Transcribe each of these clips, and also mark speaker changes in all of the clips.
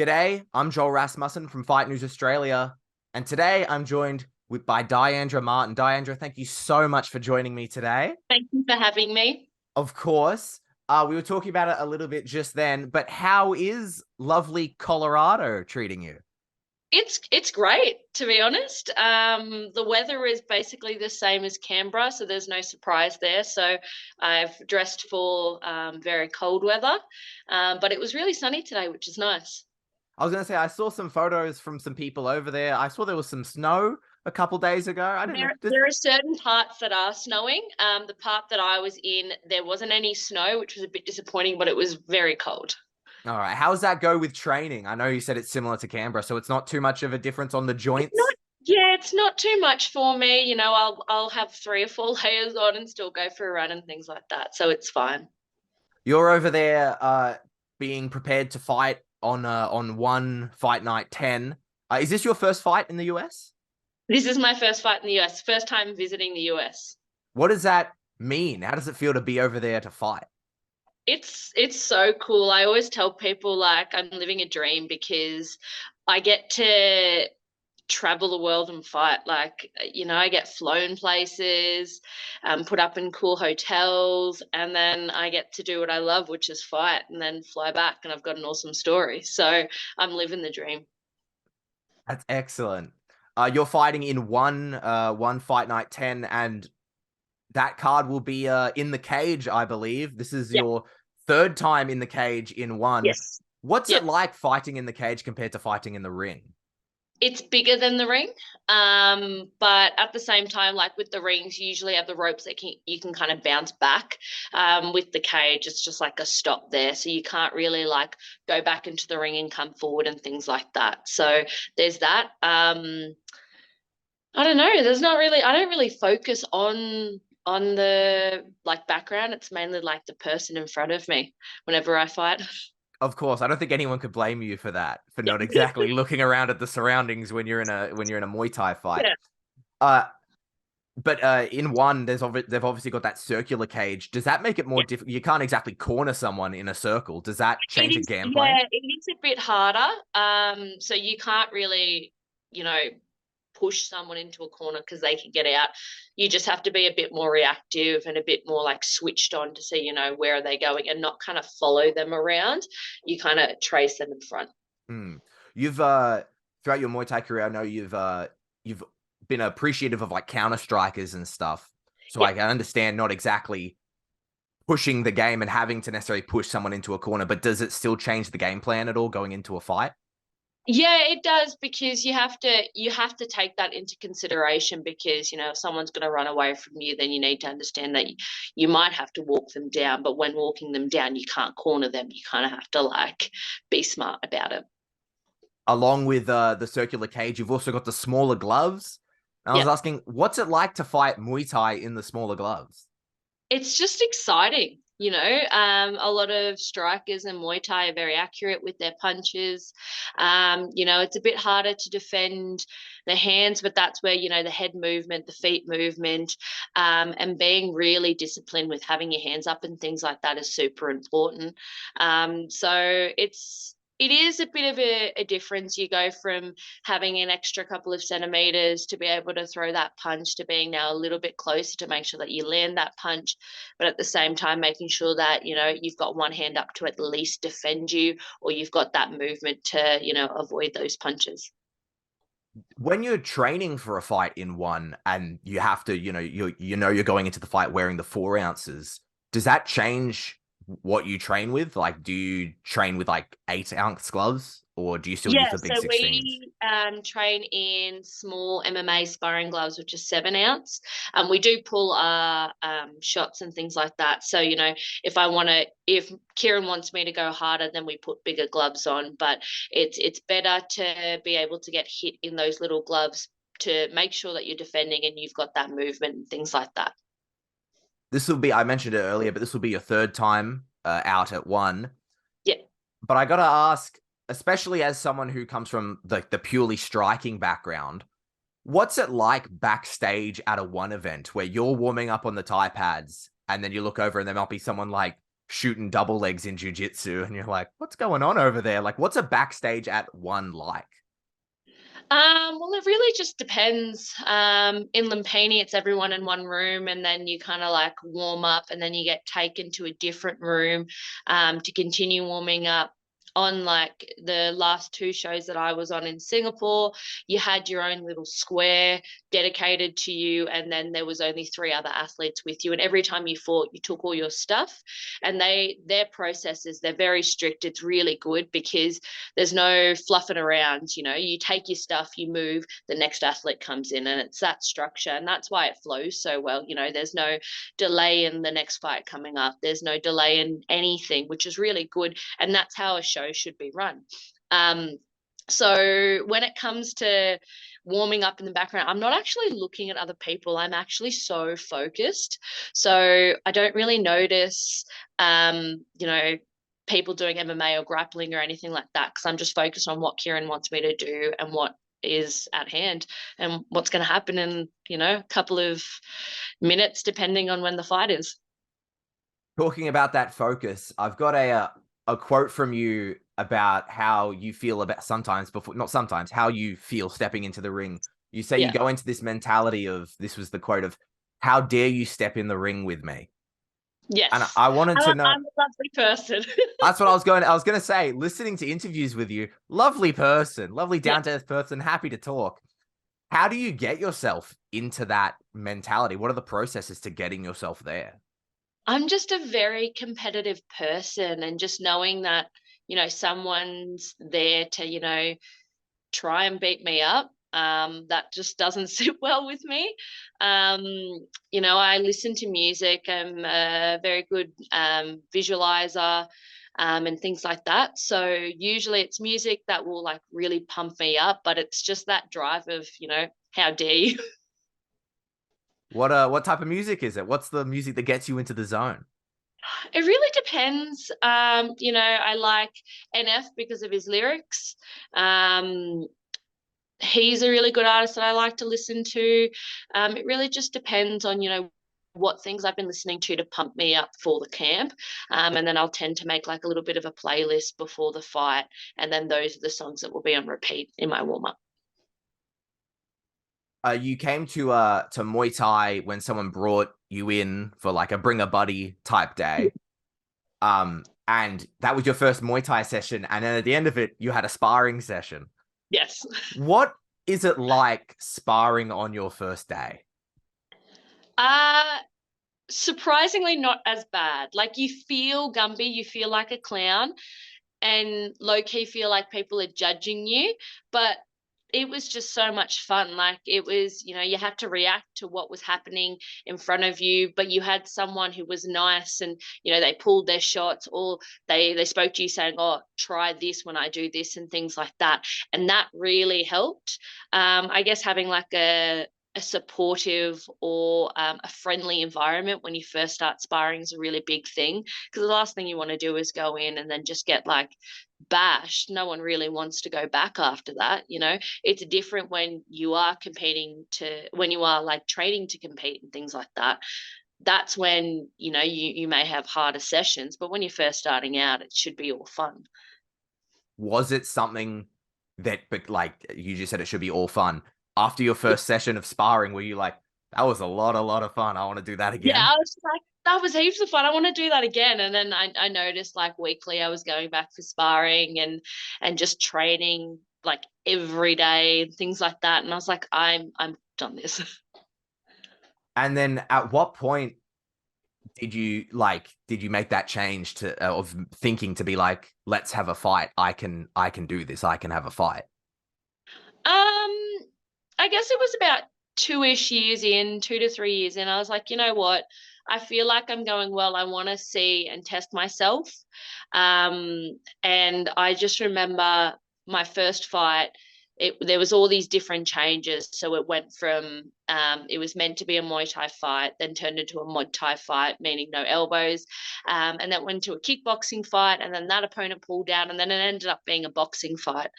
Speaker 1: G'day, I'm Joel Rasmussen from Fight News Australia, and today I'm joined by Diandra Martin. Diandra, thank you so much for joining me today.
Speaker 2: Thank you for having me.
Speaker 1: Of course, we were talking about it a little bit just then, but how is lovely Colorado treating you?
Speaker 2: It's great, to be honest. The weather is basically the same as Canberra, so there's no surprise there. So I've dressed for very cold weather, but it was really sunny today, which is nice.
Speaker 1: I was going to say, I saw some photos from some people over there. I saw there was some snow a couple days ago. I don't know.
Speaker 2: There are certain parts that are snowing. The part that I was in, there wasn't any snow, which was a bit disappointing, but it was very cold.
Speaker 1: All right. How's that go with training? I know you said it's similar to Canberra, so it's not too much of a difference on the
Speaker 2: It's not,
Speaker 1: joints.
Speaker 2: yeah, it's not too much for me. I'll have 3 or 4 layers on and still go for a run and things like that. So it's fine.
Speaker 1: You're over there being prepared to fight on one fight night 10. Is this your first fight in the US?
Speaker 2: This is my first fight in the US, first time visiting the US.
Speaker 1: What does that mean? How does it feel to be over there to fight?
Speaker 2: It's so cool. I always tell people like I'm living a dream because I get to travel the world and fight. I get flown places, put up in cool hotels, and then I get to do what I love, which is fight, and then fly back, and I've got an awesome story. So I'm living the dream.
Speaker 1: That's excellent. You're fighting in one fight night 10, and that card will be in the cage, I believe. This is
Speaker 2: Yeah.
Speaker 1: your third time in the cage in one.
Speaker 2: Yes.
Speaker 1: What's
Speaker 2: Yeah.
Speaker 1: it like fighting in the cage compared to fighting in the ring?
Speaker 2: It's bigger than the ring, but at the same time, like with the rings, you usually have the ropes that you can kind of bounce back. With the cage, it's just like a stop there, so you can't really like go back into the ring and come forward and things like that. So there's that. I don't know. There's not really. I don't really focus on the like background. It's mainly like the person in front of me whenever I fight.
Speaker 1: Of course, I don't think anyone could blame you for that, for
Speaker 2: Yeah.
Speaker 1: not exactly looking around at the surroundings when you're in a Muay Thai fight.
Speaker 2: Yeah.
Speaker 1: Uh, but in one, they've obviously got that circular cage. Does that make it more difficult? You can't exactly corner someone in a circle. Does that change
Speaker 2: It
Speaker 1: the
Speaker 2: is,
Speaker 1: game plan?
Speaker 2: yeah, it is a bit harder. So you can't really, you know, push someone into a corner because they can get out. You just have to be a bit more reactive and a bit more like switched on to see, where are they going and not kind of follow them around. You kind of trace them in front.
Speaker 1: Hmm. You've throughout your Muay Thai career, I know you've been appreciative of like counter strikers and stuff. So
Speaker 2: Yeah.
Speaker 1: I can understand not exactly pushing the game and having to necessarily push someone into a corner, but does it still change the game plan at all going into a fight?
Speaker 2: Yeah, it does because you have to take that into consideration because if someone's going to run away from you, then you need to understand that you might have to walk them down, but when walking them down, you can't corner them. You kind of have to like be smart about it.
Speaker 1: Along with the circular cage, you've also got the smaller gloves. And I was
Speaker 2: Yeah.
Speaker 1: asking, what's it like to fight Muay Thai in the smaller gloves?
Speaker 2: It's just exciting. A lot of strikers and Muay Thai are very accurate with their punches. It's a bit harder to defend the hands, but that's where, the head movement, the feet movement, and being really disciplined with having your hands up and things like that is super important. So it is a bit of a difference. You go from having an extra couple of centimeters to be able to throw that punch to being now a little bit closer to make sure that you land that punch, but at the same time making sure that you've got one hand up to at least defend you, or you've got that movement to avoid those punches.
Speaker 1: When you're training for a fight in one and you have to, you're going into the fight wearing the 4 ounces, does that change what you train with? Like, do you train with like 8 ounce gloves or do you still use
Speaker 2: Yeah,
Speaker 1: the
Speaker 2: so
Speaker 1: big 16s?
Speaker 2: we train in small MMA sparring gloves, which is 7 ounce. We do pull our shots and things like that. So, if Kieran wants me to go harder, then we put bigger gloves on. But it's better to be able to get hit in those little gloves to make sure that you're defending and you've got that movement and things like that.
Speaker 1: This will be, I mentioned it earlier, but this will be your third time out at one.
Speaker 2: Yeah.
Speaker 1: But I got to ask, especially as someone who comes from the purely striking background, what's it like backstage at a one event where you're warming up on the Thai pads and then you look over and there might be someone like shooting double legs in jujitsu, and you're like, what's going on over there? Like, what's a backstage at one like?
Speaker 2: Well, it really just depends. In Lumpini, it's everyone in one room, and then you kind of like warm up, and then you get taken to a different room to continue warming up. On like the last two shows that I was on in Singapore, you had your own little square dedicated to you, and then there was only three other athletes with you. And every time you fought, you took all your stuff, and their processes, they're very strict. It's really good because there's no fluffing around. You take your stuff, you move, the next athlete comes in, and it's that structure. And that's why it flows so well. There's no delay in the next fight coming up, there's no delay in anything, which is really good. And that's how a show should be run. So when it comes to warming up in the background, I'm not actually looking at other people. I'm actually so focused. So I don't really notice, people doing MMA or grappling or anything like that, because I'm just focused on what Kieran wants me to do and what is at hand and what's going to happen in, a couple of minutes, depending on when the fight is.
Speaker 1: Talking about that focus, I've got a quote from you about how you feel about sometimes before, not sometimes, how you feel stepping into the ring. You say you
Speaker 2: Yeah.
Speaker 1: go into this mentality of, this was the quote of, how dare you step in the ring with me? And
Speaker 2: Yes.
Speaker 1: I wanted to know,
Speaker 2: I'm a lovely person.
Speaker 1: that's what I was going to say, listening to interviews with you, lovely person, lovely
Speaker 2: Yeah.
Speaker 1: down to earth person, happy to talk. How do you get yourself into that mentality? What are the processes to getting yourself there?
Speaker 2: I'm just a very competitive person, and just knowing that, someone's there to, try and beat me up. That just doesn't sit well with me. Um, I listen to music. I'm a very good visualizer and things like that. So usually it's music that will like really pump me up, but it's just that drive of, how dare you?
Speaker 1: What type of music is it? What's the music that gets you into the zone?
Speaker 2: It really depends. I like NF because of his lyrics. He's a really good artist that I like to listen to. It really just depends on, what things I've been listening to pump me up for the camp. And then I'll tend to make like a little bit of a playlist before the fight. And then those are the songs that will be on repeat in my warm up.
Speaker 1: You came to Muay Thai when someone brought you in for like a bring a buddy type day. And that was your first Muay Thai session, and then at the end of it, you had a sparring session.
Speaker 2: Yes.
Speaker 1: What is it like sparring on your first day?
Speaker 2: Uh, Surprisingly not as bad. Like you feel Gumby, you feel like a clown, and low key feel like people are judging you, but it was just so much fun. Like it was, you had to react to what was happening in front of you, but you had someone who was nice, and they pulled their shots, or they spoke to you saying, oh, try this when I do this, and things like that. And that really helped. I guess having like a supportive or a friendly environment when you first start sparring is a really big thing, because the last thing you want to do is go in and then just get like bashed. No one really wants to go back after that. It's different when you are when you are like training to compete and things like that. That's when, you may have harder sessions, but when you're first starting out, it should be all fun.
Speaker 1: Was it something that, but like you just said, it should be all fun. After your first session of sparring, were you like, that was a lot of fun. I want to do that
Speaker 2: Yeah,
Speaker 1: again?
Speaker 2: I was like, that was heaps of fun. I want to do that again. And then I noticed like weekly I was going back for sparring and just training like every day and things like that. And I was like, I'm done this.
Speaker 1: And then at what point did you make that change to of thinking to be like, let's have a fight? I can do this. I can have a fight.
Speaker 2: I guess it was about 2-ish years in, 2 to 3 years in. I was like, you know what? I feel like I'm going well. I want to see and test myself. And I just remember my first fight. There was all these different changes. So it went from it was meant to be a Muay Thai fight, then turned into a Muay Thai fight, meaning no elbows, and that went to a kickboxing fight, and then that opponent pulled down, and then it ended up being a boxing fight.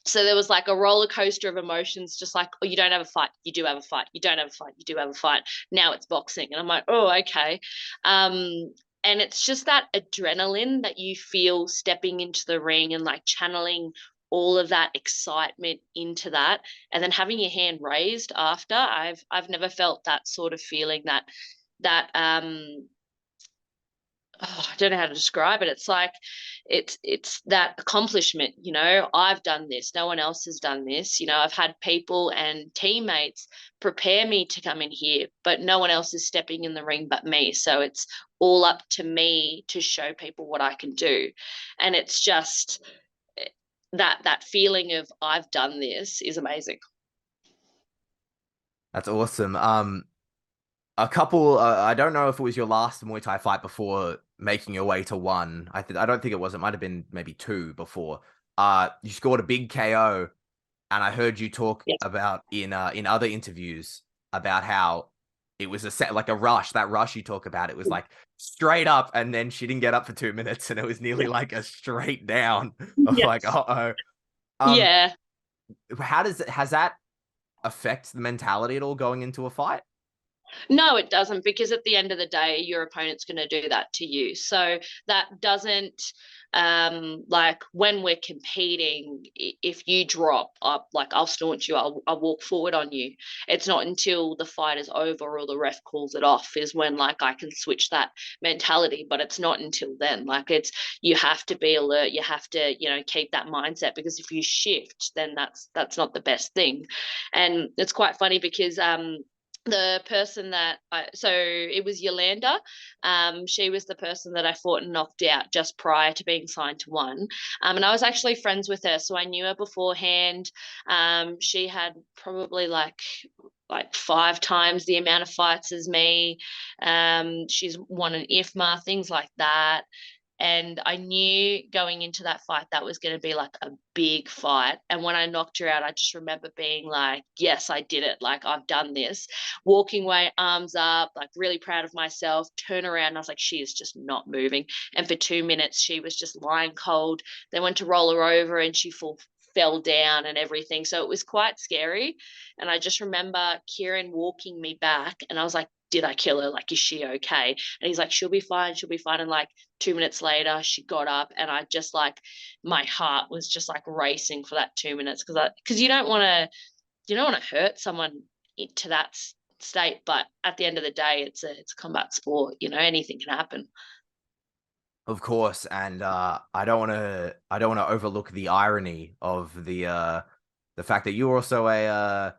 Speaker 2: So there was like a roller coaster of emotions, just like, oh, you don't have a fight, you do have a fight, you don't have a fight, you do have a fight. Now it's boxing. And I'm like, oh, okay. And it's just that adrenaline that you feel stepping into the ring and like channeling all of that excitement into that, and then having your hand raised after. I've never felt that sort of feeling, that oh, I don't know how to describe it. It's like it's that accomplishment, you know, I've done this, no one else has done this. You know, I've had people and teammates prepare me to come in here, but no one else is stepping in the ring but me. So it's all up to me to show people what I can do. And it's just that feeling of I've done this is amazing.
Speaker 1: That's awesome. A couple. I don't know if it was your last Muay Thai fight before making your way to one. I don't think it was. It might have been maybe two before. You scored a big KO, and I heard you talk
Speaker 2: Yes.
Speaker 1: about in other interviews about how it was a set like a rush. That rush you talk about, it was like straight up, and then she didn't get up for 2 minutes, and it was nearly like a straight down of like,
Speaker 2: Yes.
Speaker 1: uh-oh. Um,
Speaker 2: Yeah.
Speaker 1: has that affect the mentality at all going into a fight?
Speaker 2: No, it doesn't, because at the end of the day, your opponent's going to do that to you. So that doesn't, like when we're competing, if you drop up, like I'll staunch you, I'll walk forward on you. It's not until the fight is over or the ref calls it off is when like I can switch that mentality. But it's not until then. Like it's, you have to be alert. You have to, you know, keep that mindset, because if you shift, then that's not the best thing. And it's quite funny because the person that so it was Yolanda. She was the person that I fought and knocked out just prior to being signed to one. And I was actually friends with her, so I knew her beforehand. She had probably like 5 times the amount of fights as me. She's won an IFMA, things like that. And I knew going into that fight that was going to be like a big fight. And when I knocked her out, I just remember being like, yes, I did it. Like, I've done this. Walking away, arms up, like really proud of myself. Turn around, and I was like, she is just not moving. And for 2 minutes, she was just lying cold. They went to roll her over, and she fell down and everything. So it was quite scary. And I just remember Kieran walking me back, and I was like, did I kill her? Like, is she okay? And he's like, she'll be fine. She'll be fine. And like 2 minutes later, she got up, and I just like, my heart was just like racing for that 2 minutes, because you don't want to hurt someone to that state. But at the end of the day, it's a combat sport. You know, anything can happen.
Speaker 1: Of course, and I don't want to overlook the irony of the fact that you're also a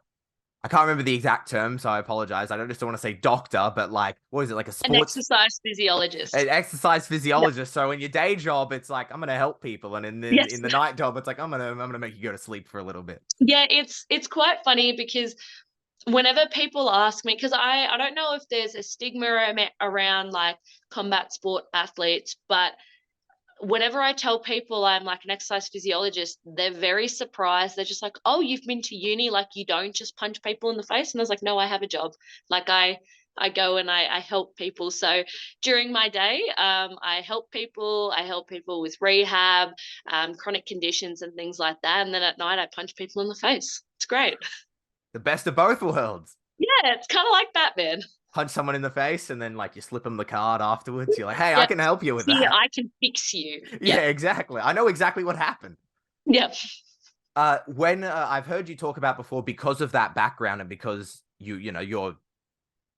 Speaker 1: I can't remember the exact term, so I apologize. I don't want to say doctor, but like what is it, like a
Speaker 2: An
Speaker 1: sports
Speaker 2: exercise physiologist.
Speaker 1: an exercise
Speaker 2: Yeah.
Speaker 1: physiologist. So in your day job, it's like I'm gonna help people, and
Speaker 2: Yes.
Speaker 1: in the night job, it's like I'm gonna make you go to sleep for a little bit.
Speaker 2: Yeah, it's quite funny because whenever people ask me, because I don't know if there's a stigma around like combat sport athletes, but whenever I tell people I'm like an exercise physiologist, they're very surprised. They're just like, "Oh, you've been to uni? Like you don't just punch people in the face?" And I was like, "No, I have a job. Like I go and I help people." So during my day, I help people. I help people with rehab, chronic conditions, and things like that. And then at night, I punch people in the face. It's great.
Speaker 1: The best of both worlds.
Speaker 2: Yeah, it's kind of like Batman.
Speaker 1: Punch someone in the face, and then like you slip them the card afterwards. You're like, hey, I
Speaker 2: Yeah,
Speaker 1: can help you with
Speaker 2: here
Speaker 1: that.
Speaker 2: I can fix you.
Speaker 1: Yeah,
Speaker 2: Yeah,
Speaker 1: exactly. I know exactly what happened.
Speaker 2: yeah.
Speaker 1: When I've heard you talk about before, because of that background and because you know you're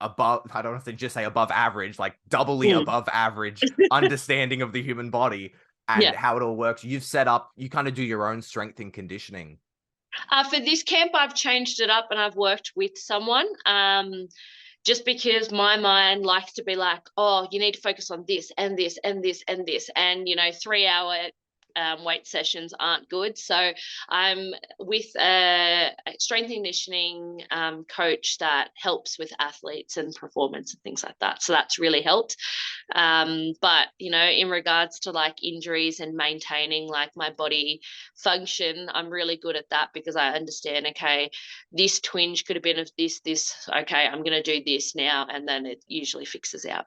Speaker 1: above, I don't have to just say above average, like doubly
Speaker 2: Mm.
Speaker 1: above average understanding of the human body and
Speaker 2: Yeah.
Speaker 1: how it all works. You kind of do your own strength and conditioning.
Speaker 2: For this camp, I've changed it up and I've worked with someone. Just because my mind likes to be like, oh, you need to focus on this and this and this and this. And, you know, 3 hour weight sessions aren't good. So I'm with a strength and conditioning coach that helps with athletes and performance and things like that. So that's really helped. But, you know, in regards to like injuries and maintaining like my body function, I'm really good at that because I understand, okay, this twinge could have been of this. Okay, I'm going to do this now. And then it usually fixes out.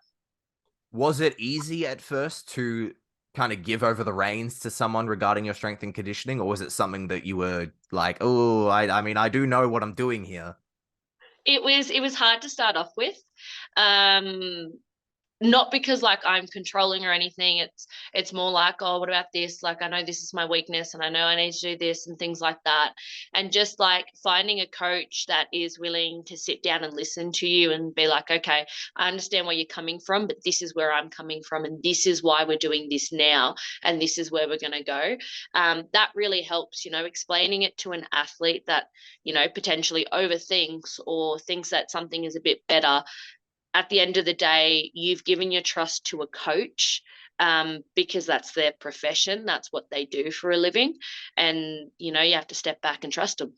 Speaker 1: Was it easy at first to kind of give over the reins to someone regarding your strength and conditioning, or was it something that you were like, oh, I mean, I do know what I'm doing here?
Speaker 2: It was hard to start off with. Um, not because like I'm controlling or anything. It's more like, oh, what about this? Like, I know this is my weakness and I know I need to do this and things like that. And just like finding a coach that is willing to sit down and listen to you and be like, okay, I understand where you're coming from, but this is where I'm coming from and this is why we're doing this now and this is where we're going to go. That really helps, explaining it to an athlete that, potentially overthinks or thinks that something is a bit better. At the end of the day, you've given your trust to a coach, because that's their profession. That's what they do for a living. And, you have to step back and trust them.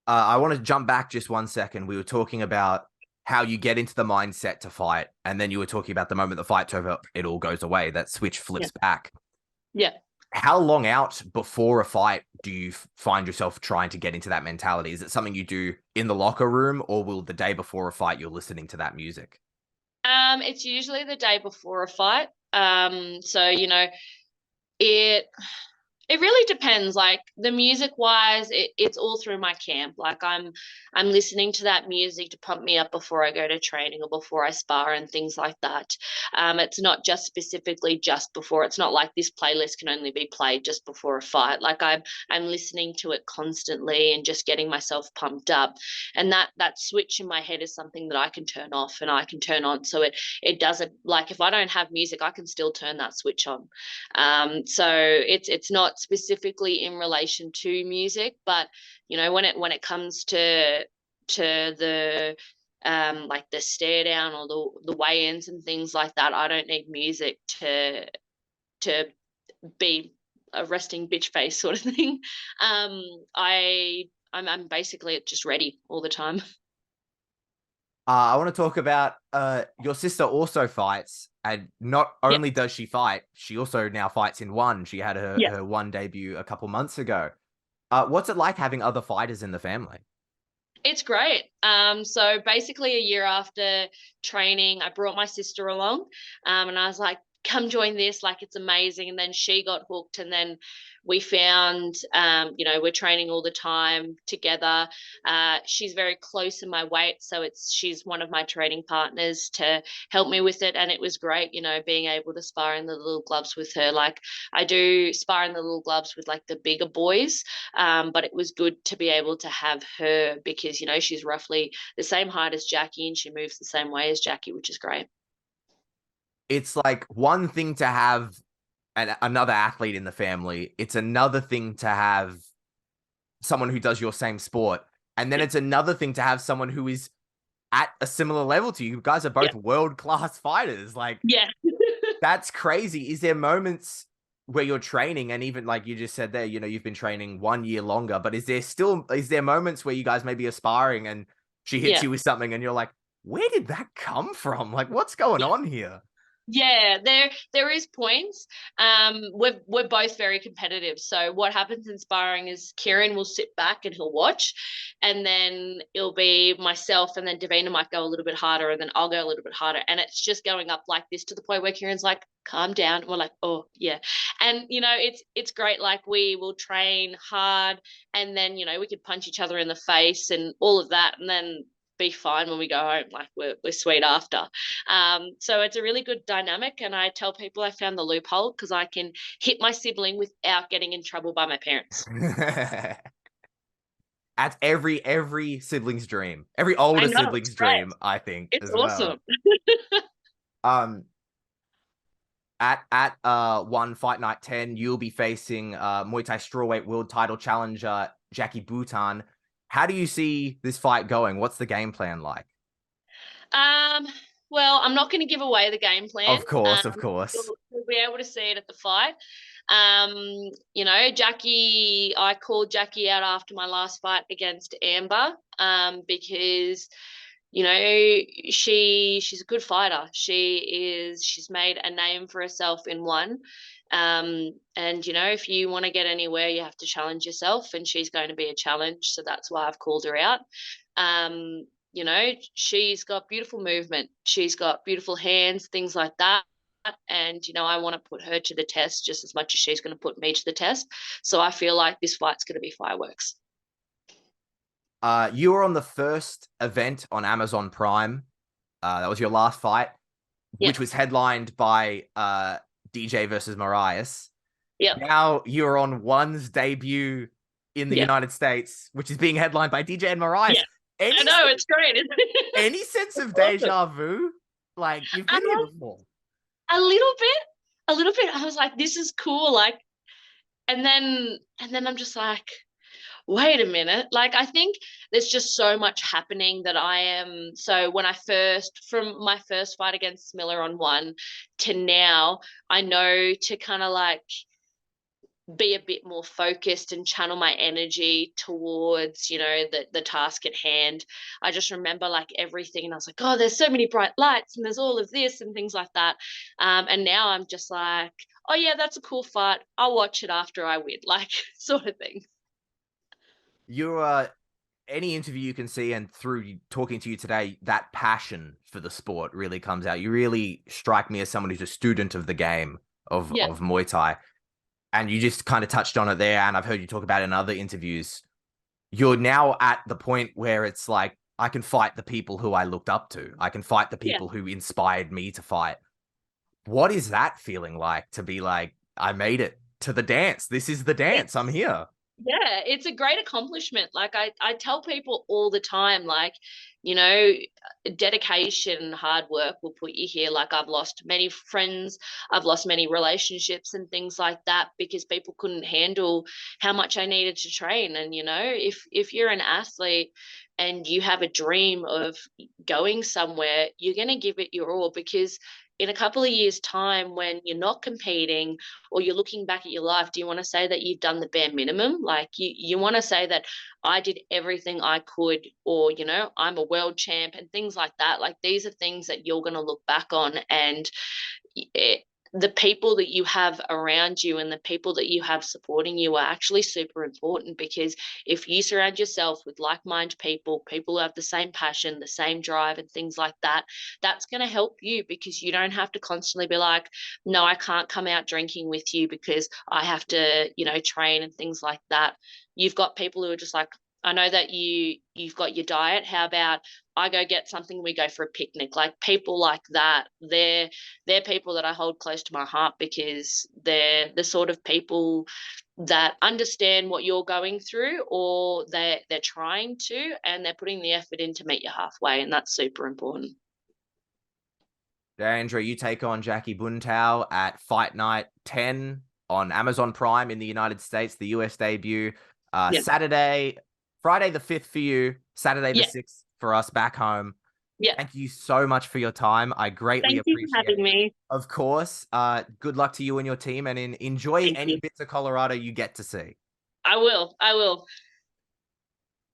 Speaker 1: I want to jump back just 1 second. We were talking about how you get into the mindset to fight, and then you were talking about the moment the fight's over, it all goes away. That switch
Speaker 2: Yeah.
Speaker 1: flips back.
Speaker 2: Yeah.
Speaker 1: How long out before a fight do you find yourself trying to get into that mentality? Is it something you do in the locker room, or will the day before a fight you're listening to that music?
Speaker 2: It's usually the day before a fight. So, it it really depends. Like the music wise, it's all through my camp. Like I'm listening to that music to pump me up before I go to training or before I spar and things like that. It's not just specifically just before. It's not like this playlist can only be played just before a fight. Like I'm listening to it constantly and just getting myself pumped up. And that switch in my head is something that I can turn off and I can turn on. So it doesn't, like if I don't have music, I can still turn that switch on. So it's not specifically in relation to music, but when it comes to the like the stare down or the weigh-ins and things like that, I don't need music to be a resting bitch face sort of thing. I'm basically just ready all the time.
Speaker 1: I want to talk about your sister also fights, and not
Speaker 2: Yeah,
Speaker 1: only does she fight, she also now fights in one. She had her,
Speaker 2: yeah.
Speaker 1: her one debut a couple months ago. What's it like having other fighters in the family?
Speaker 2: It's great. So basically a year after training, I brought my sister along, and I was like, come join this, like it's amazing. And then she got hooked, and then we found, we're training all the time together. She's very close in my weight, so she's one of my training partners to help me with it. And it was great, being able to spar in the little gloves with her. Like I do spar in the little gloves with like the bigger boys, but it was good to be able to have her because, she's roughly the same height as Jackie and she moves the same way as Jackie, which is great.
Speaker 1: It's like one thing to have another athlete in the family. It's another thing to have someone who does your same sport. And then
Speaker 2: Yeah.
Speaker 1: it's another thing to have someone who is at a similar level to you. You guys are
Speaker 2: Yeah.
Speaker 1: both world-class fighters. Like,
Speaker 2: Yeah.
Speaker 1: that's crazy. Is there moments where you're training, and even like you just said there, you've been training 1 year longer, but is there moments where you guys maybe are sparring and she hits
Speaker 2: Yeah.
Speaker 1: you with something and you're like, where did that come from? Like, what's going on here?
Speaker 2: Yeah, there is points. We're both very competitive. So what happens in sparring is Kieran will sit back and he'll watch, and then it'll be myself, and then Davina might go a little bit harder, and then I'll go a little bit harder, and it's just going up like this to the point where Kieran's like, "Calm down." And we're like, "Oh yeah," and it's great. Like we will train hard, and then we could punch each other in the face and all of that, and then be fine when we go home. Like we're sweet after. So it's a really good dynamic. And I tell people I found the loophole because I can hit my sibling without getting in trouble by my parents.
Speaker 1: That's every sibling's dream. Every
Speaker 2: I
Speaker 1: older
Speaker 2: know, it's
Speaker 1: sibling's
Speaker 2: great.
Speaker 1: dream, I think,
Speaker 2: It's
Speaker 1: as well.
Speaker 2: awesome.
Speaker 1: Um, at one Fight Night 10, you'll be facing Muay Thai strawweight world title challenger Jackie Bhutan. How do you see this fight going? What's the game plan like?
Speaker 2: Um, well, I'm not going to give away the game plan.
Speaker 1: Of course, of course.
Speaker 2: You'll be able to see it at the fight. Jackie, I called Jackie out after my last fight against Amber, because she's a good fighter. She's made a name for herself in one. And if you want to get anywhere, you have to challenge yourself, and she's going to be a challenge. So that's why I've called her out. She's got beautiful movement. She's got beautiful hands, things like that. And, I want to put her to the test just as much as she's going to put me to the test. So I feel like this fight's going to be fireworks.
Speaker 1: You were on the first event on Amazon Prime. That was your last fight.
Speaker 2: Yeah.
Speaker 1: which was headlined by DJ versus Marias.
Speaker 2: Yeah.
Speaker 1: Now you're on One's debut in the
Speaker 2: Yeah.
Speaker 1: United States, which is being headlined by DJ and
Speaker 2: Yeah.
Speaker 1: Marias.
Speaker 2: I
Speaker 1: Any
Speaker 2: know, it's great, isn't it?
Speaker 1: any sense of
Speaker 2: Awesome.
Speaker 1: deja vu? Like you've been here
Speaker 2: Um,
Speaker 1: before.
Speaker 2: a little bit, a little bit. I was like, this is cool. Like, and then I'm just like, wait a minute. Like, I think there's just so much happening that I am. So when from my first fight against Miller on one to now, I know to kind of like be a bit more focused and channel my energy towards, the task at hand. I just remember like everything, and I was like, oh, there's so many bright lights and there's all of this and things like that. And now I'm just like, oh yeah, that's a cool fight, I'll watch it after I win, like, sort of thing.
Speaker 1: You're any interview you can see, and through talking to you today, that passion for the sport really comes out. You really strike me as someone who's a student of the game
Speaker 2: Yeah.
Speaker 1: of Muay Thai. And you just kind of touched on it there, and I've heard you talk about it in other interviews. You're now at the point where it's like, I can fight the people who I looked up to. I can fight the
Speaker 2: Yeah.
Speaker 1: people who inspired me to fight. What is that feeling like, to be like, I made it to the dance? This is the dance. I'm
Speaker 2: It's
Speaker 1: here.
Speaker 2: Yeah, it's a great accomplishment. Like I tell people all the time, like, you know, dedication, hard work will put you here. Like I've lost many friends, I've lost many relationships and things like that because people couldn't handle how much I needed to train. And if you're an athlete and you have a dream of going somewhere, you're going to give it your all, because in a couple of years' time, when you're not competing or you're looking back at your life, do you want to say that you've done the bare minimum? Like you want to say that I did everything I could, or, I'm a world champ and things like that. Like these are things that you're going to look back on, and the people that you have around you and the people that you have supporting you are actually super important, because if you surround yourself with like-minded people, people who have the same passion, the same drive and things like that, that's going to help you, because you don't have to constantly be like, no, I can't come out drinking with you because I have to, train and things like that. You've got people who are just like, I know that you've got your diet. How about I go get something, we go for a picnic? Like people like that, they're people that I hold close to my heart, because they're the sort of people that understand what you're going through, or they're trying to, and they're putting the effort in to meet you halfway, and that's super important.
Speaker 1: Diandra, you take on Jackie Buntao at Fight Night 10 on Amazon Prime in the United States, the US debut.
Speaker 2: Yeah.
Speaker 1: Friday the 5th for you, Saturday the
Speaker 2: Yeah.
Speaker 1: 6th for us back home.
Speaker 2: Yeah.
Speaker 1: Thank you so much for your time. I greatly
Speaker 2: Thank you for
Speaker 1: appreciate
Speaker 2: having
Speaker 1: it.
Speaker 2: me.
Speaker 1: Of course. Good luck to you and your team, and enjoy
Speaker 2: Thank
Speaker 1: any
Speaker 2: you.
Speaker 1: bits of Colorado you get to see.
Speaker 2: I will.